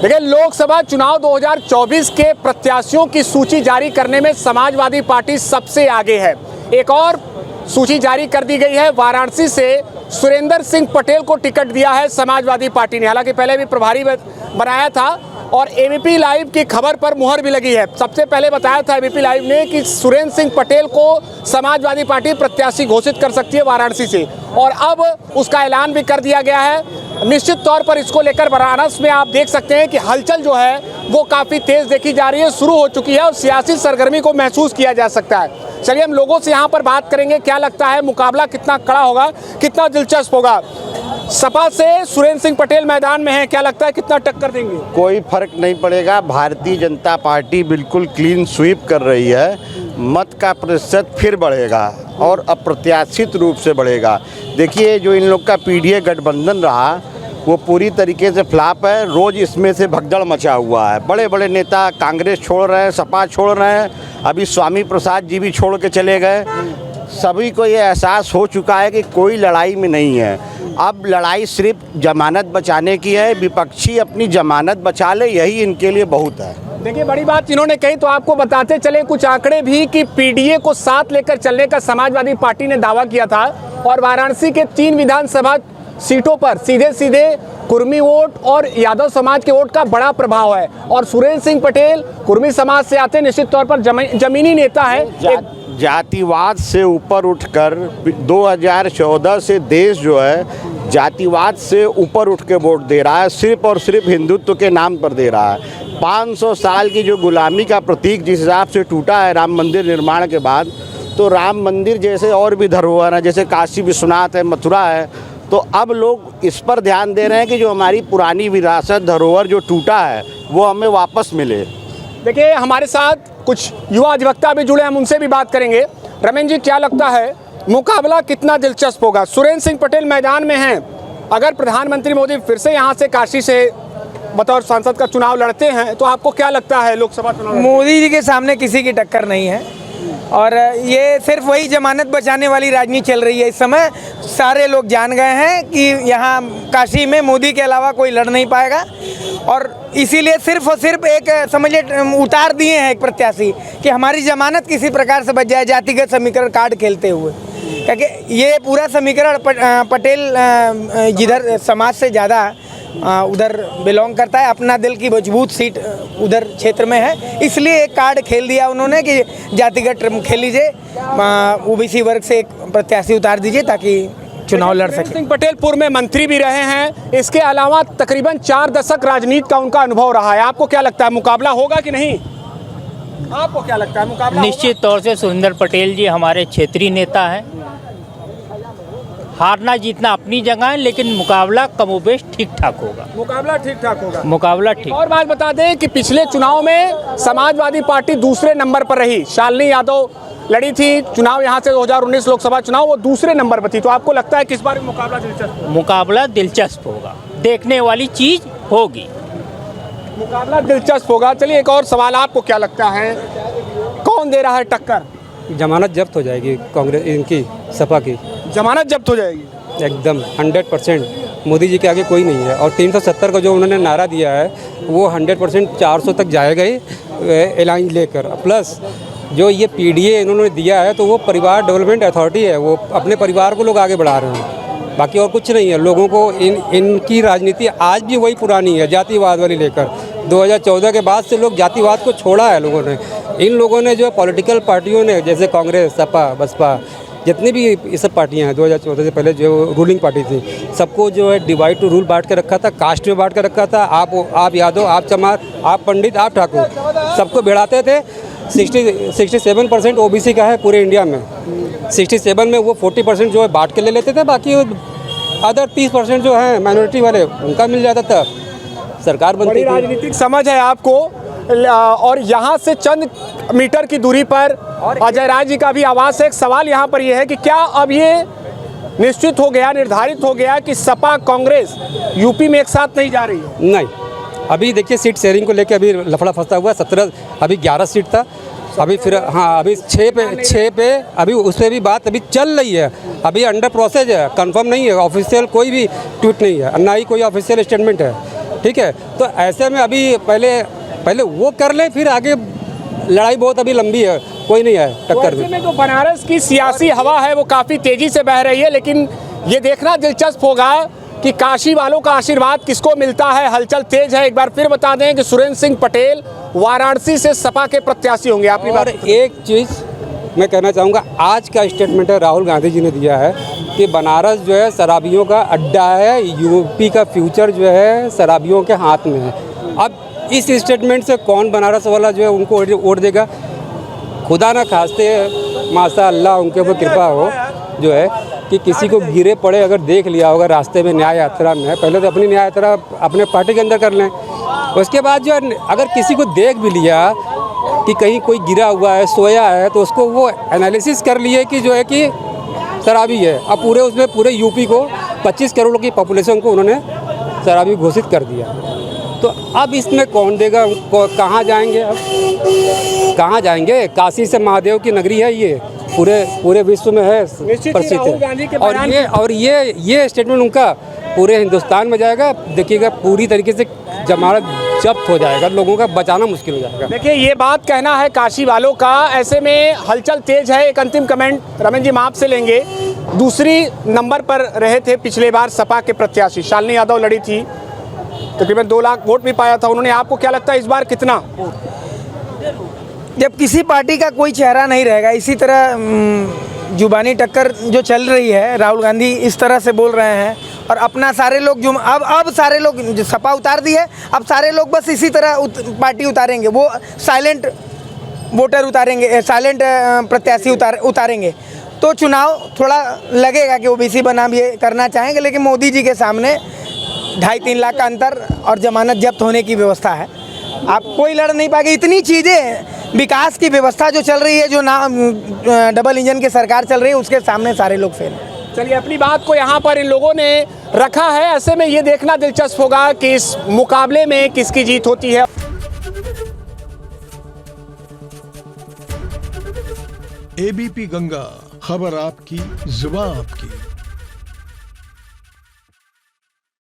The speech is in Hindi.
देखिए, लोकसभा चुनाव 2024 के प्रत्याशियों की सूची जारी करने में समाजवादी पार्टी सबसे आगे है। एक और सूची जारी कर दी गई है। वाराणसी से सुरेंद्र सिंह पटेल को टिकट दिया है समाजवादी पार्टी ने। हालांकि पहले भी प्रभारी बनाया था और एबीपी लाइव की खबर पर मुहर भी लगी है। सबसे पहले बताया था एबीपी लाइव ने कि सुरेंद्र सिंह पटेल को समाजवादी पार्टी प्रत्याशी घोषित कर सकती है वाराणसी से, और अब उसका ऐलान भी कर दिया गया है। निश्चित तौर पर इसको लेकर वाराणसी में आप देख सकते हैं कि हलचल जो है वो काफ़ी तेज़ देखी जा रही है, शुरू हो चुकी है और सियासी सरगर्मी को महसूस किया जा सकता है। चलिए हम लोगों से यहाँ पर बात करेंगे, क्या लगता है मुकाबला कितना कड़ा होगा, कितना दिलचस्प होगा। सपा से सुरेंद्र सिंह पटेल मैदान में है, क्या लगता है कितना टक्कर देंगे? कोई फर्क नहीं पड़ेगा। भारतीय जनता पार्टी बिल्कुल क्लीन स्वीप कर रही है। मत का प्रतिशत फिर बढ़ेगा और अप्रत्याशित रूप से बढ़ेगा। देखिए, जो इन लोग का पीडीए गठबंधन रहा वो पूरी तरीके से फ्लॉप है। रोज़ इसमें से भगदड़ मचा हुआ है। बड़े बड़े नेता कांग्रेस छोड़ रहे हैं, सपा छोड़ रहे हैं, अभी स्वामी प्रसाद जी भी छोड़ के चले गए। सभी को ये एहसास हो चुका है कि कोई लड़ाई में नहीं है। अब लड़ाई सिर्फ जमानत बचाने की है। विपक्षी अपनी जमानत बचा ले, यही इनके लिए बहुत है। देखिए, बड़ी बात इन्होंने कही तो आपको बताते चले कुछ आंकड़े भी कि पीडीए को साथ लेकर चलने का समाजवादी पार्टी ने दावा किया था और वाराणसी के 3 विधानसभा सीटों पर सीधे सीधे कुर्मी वोट और यादव समाज के वोट का बड़ा प्रभाव है। और सुरेंद्र सिंह पटेल कुर्मी समाज से आते, निश्चित तौर पर जमीनी नेता है। जातिवाद से ऊपर उठकर 2014 से देश जो है जातिवाद से ऊपर उठ के वोट दे रहा है, सिर्फ और सिर्फ हिंदुत्व के नाम पर दे रहा है। 500 साल की जो गुलामी का प्रतीक जिस हिसाब से टूटा है राम मंदिर निर्माण के बाद, तो राम मंदिर जैसे और भी धरोहर है, जैसे काशी विश्वनाथ है, मथुरा है, तो अब लोग इस पर ध्यान दे रहे हैं कि जो हमारी पुरानी विरासत धरोहर जो टूटा है वो हमें वापस मिले। देखिए, हमारे साथ कुछ युवा अधिवक्ता भी जुड़े, हम उनसे भी बात करेंगे। रमेश जी, क्या लगता है मुकाबला कितना दिलचस्प होगा? सुरेंद्र सिंह पटेल मैदान में हैं। अगर प्रधानमंत्री मोदी फिर से यहाँ से काशी से बतौर सांसद का चुनाव लड़ते हैं तो आपको क्या लगता है लोकसभा चुनाव? मोदी जी के सामने किसी की टक्कर नहीं है और ये सिर्फ वही जमानत बचाने वाली राजनीति चल रही है इस समय। सारे लोग जान गए हैं कि यहाँ काशी में मोदी के अलावा कोई लड़ नहीं पाएगा और इसीलिए सिर्फ और सिर्फ एक समझिए उतार दिए हैं एक प्रत्याशी कि हमारी जमानत किसी प्रकार से बच जाए, जातिगत समीकरण कार्ड खेलते हुए। क्योंकि ये पूरा समीकरण पटेल जिधर समाज से ज़्यादा उधर बिलोंग करता है, अपना दिल की मजबूत सीट उधर क्षेत्र में है, इसलिए एक कार्ड खेल दिया उन्होंने कि जातिगत खेल लीजिए, ओबीसी वर्ग से एक प्रत्याशी उतार दीजिए ताकि चुनाव लड़ सके। सिंह पटेल पूर्व में मंत्री भी रहे हैं, इसके अलावा तकरीबन 4 दशक राजनीति का उनका अनुभव रहा है। आपको क्या लगता है मुकाबला होगा कि नहीं? आपको क्या लगता है मुकाबला? निश्चित तौर से सुरेंद्र पटेल जी हमारे क्षेत्रीय नेता हैं। हारना जीतना अपनी जगह है, लेकिन मुकाबला कमोबेश ठीक ठाक होगा। मुकाबला ठीक ठाक होगा। मुकाबला ठीक। और बात बता दें कि पिछले चुनाव में समाजवादी पार्टी दूसरे नंबर पर रही। शालिनी यादव लड़ी थी चुनाव यहाँ से 2019 लोकसभा चुनाव, वो दूसरे नंबर पर थी। तो आपको लगता है किस बार मुकाबला दिलचस्प? मुकाबला दिलचस्प होगा, देखने वाली चीज होगी। मुकाबला दिलचस्प होगा। चलिए, एक और सवाल, आपको क्या लगता है कौन दे रहा है टक्कर? जमानत जब्त हो जाएगी कांग्रेस, इनकी सपा की जमानत जब्त हो जाएगी एकदम 100%। मोदी जी के आगे कोई नहीं है और 370 का जो उन्होंने नारा दिया है वो 100% 400 तक जाएगा ही ऐलान लेकर। प्लस जो ये पीडीए इन्होंने दिया है तो वो परिवार डेवलपमेंट अथॉरिटी है, वो अपने परिवार को लोग आगे बढ़ा रहे हैं, बाकी और कुछ नहीं है। लोगों को इनकी राजनीति आज भी वही पुरानी है, जातिवाद वाली लेकर। 2014 के बाद से लोग जातिवाद को छोड़ा है लोगों ने। इन लोगों ने जो पॉलिटिकल पार्टियों ने, जैसे कांग्रेस, सपा, बसपा, जितनी भी ये सब पार्टियां हैं 2014 से पहले जो रूलिंग पार्टी थी, सबको जो है डिवाइड टू रूल बांट के रखा था, कास्ट में बांट के रखा था। आप यादव, आप चमार, आप पंडित, आप ठाकुर, सबको भिड़ाते थे। 67% ओबीसी का है पूरे इंडिया में। 67 में वो 40% जो है बांट के ले लेते थे, बाकी अदर 30% जो है माइनॉरिटी वाले उनका मिल जाता था। सरकार बनती थी। राजनीतिक समझ है आपको। और यहाँ से चंद मीटर की दूरी पर अजय राय जी का भी आवास है। एक सवाल यहाँ पर यह है कि क्या अब ये निश्चित हो गया, निर्धारित हो गया कि सपा कांग्रेस यूपी में एक साथ नहीं जा रही है? नहीं, अभी देखिए सीट शेयरिंग को लेकर अभी लफड़ा फंसा हुआ है। 17 अभी 11 सीट था, अभी फिर हाँ अभी 6 पे अभी उस पर भी बात अभी चल रही है, अभी अंडर प्रोसेस है, कंफर्म नहीं है, ऑफिशियल कोई भी ट्वीट नहीं है, ना ही कोई ऑफिशियल स्टेटमेंट है। ठीक है, तो ऐसे में अभी पहले वो कर ले, फिर आगे लड़ाई बहुत अभी लंबी है, कोई नहीं है टक्कर ऐसे में जो बनारस की सियासी हवा है वो काफ़ी तेज़ी से बह रही है, लेकिन ये देखना दिलचस्प होगा कि काशी वालों का आशीर्वाद किसको मिलता है। हलचल तेज है। एक बार फिर बता दें कि सुरेंद्र सिंह पटेल वाराणसी से सपा के प्रत्याशी होंगे। आपकी बात। एक चीज़ मैं कहना चाहूँगा, आज का स्टेटमेंट है राहुल गांधी जी ने दिया है कि बनारस जो है शराबियों का अड्डा है, यूपी का फ्यूचर जो है शराबियों के हाथ में है। अब इस स्टेटमेंट से कौन बनारस वाला जो है उनको वोट देगा? खुदा ना खास्ते माशा अल्लाह उनके ऊपर कृपा हो जो है कि किसी को गिरे पड़े अगर देख लिया होगा रास्ते में न्याय यात्रा में, पहले तो अपनी न्याय यात्रा अपने पार्टी के अंदर कर लें, उसके बाद जो है अगर किसी को देख भी लिया कि कहीं कोई गिरा हुआ है, सोया है, तो उसको वो एनालिसिस कर लिए कि जो है कि शराबी है। अब पूरे पूरे यूपी को 25 करोड़ की पॉपुलेशन को उन्होंने शराबी घोषित कर दिया। तो अब इसमें कौन देगा? कहाँ जाएंगे? अब कहाँ जाएंगे? काशी से महादेव की नगरी है, ये पूरे विश्व में है प्रसिद्ध है। और ये स्टेटमेंट उनका पूरे हिंदुस्तान में जाएगा। देखिएगा पूरी तरीके से जमानत जब्त हो जाएगा, लोगों का बचाना मुश्किल हो जाएगा। देखिए ये बात कहना है काशी वालों का। ऐसे में हलचल तेज है। एक अंतिम कमेंट रमेश जी हम आपसे लेंगे। दूसरी नंबर पर रहे थे पिछले बार सपा के प्रत्याशी शालिनी यादव लड़ी थी, तकरीबन 2 लाख वोट भी पाया था उन्होंने। आपको क्या लगता है इस बार कितना? जब किसी पार्टी का कोई चेहरा नहीं रहेगा, इसी तरह जुबानी टक्कर जो चल रही है, राहुल गांधी इस तरह से बोल रहे हैं और अपना सारे लोग जो अब सारे लोग जो सपा उतार दी है, अब सारे लोग बस इसी तरह पार्टी उतारेंगे। वो साइलेंट वोटर उतारेंगे, साइलेंट प्रत्याशी उतारेंगे। तो चुनाव थोड़ा लगेगा कि ओबीसी बनाम ये करना चाहेंगे, लेकिन मोदी जी के सामने 2.5-3 लाख का अंतर और जमानत जब्त होने की व्यवस्था है। आप कोई लड़ नहीं पाएंगे। इतनी चीज़ें, विकास की व्यवस्था जो चल रही है, जो डबल इंजन की सरकार चल रही है, उसके सामने सारे लोग फेल हैं। चलिए अपनी बात को यहाँ पर इन लोगों ने रखा है। ऐसे में ये देखना दिलचस्प होगा कि इस मुकाबले में किसकी जीत होती है। एबीपी गंगा, खबर आपकी, जुबान आपकी।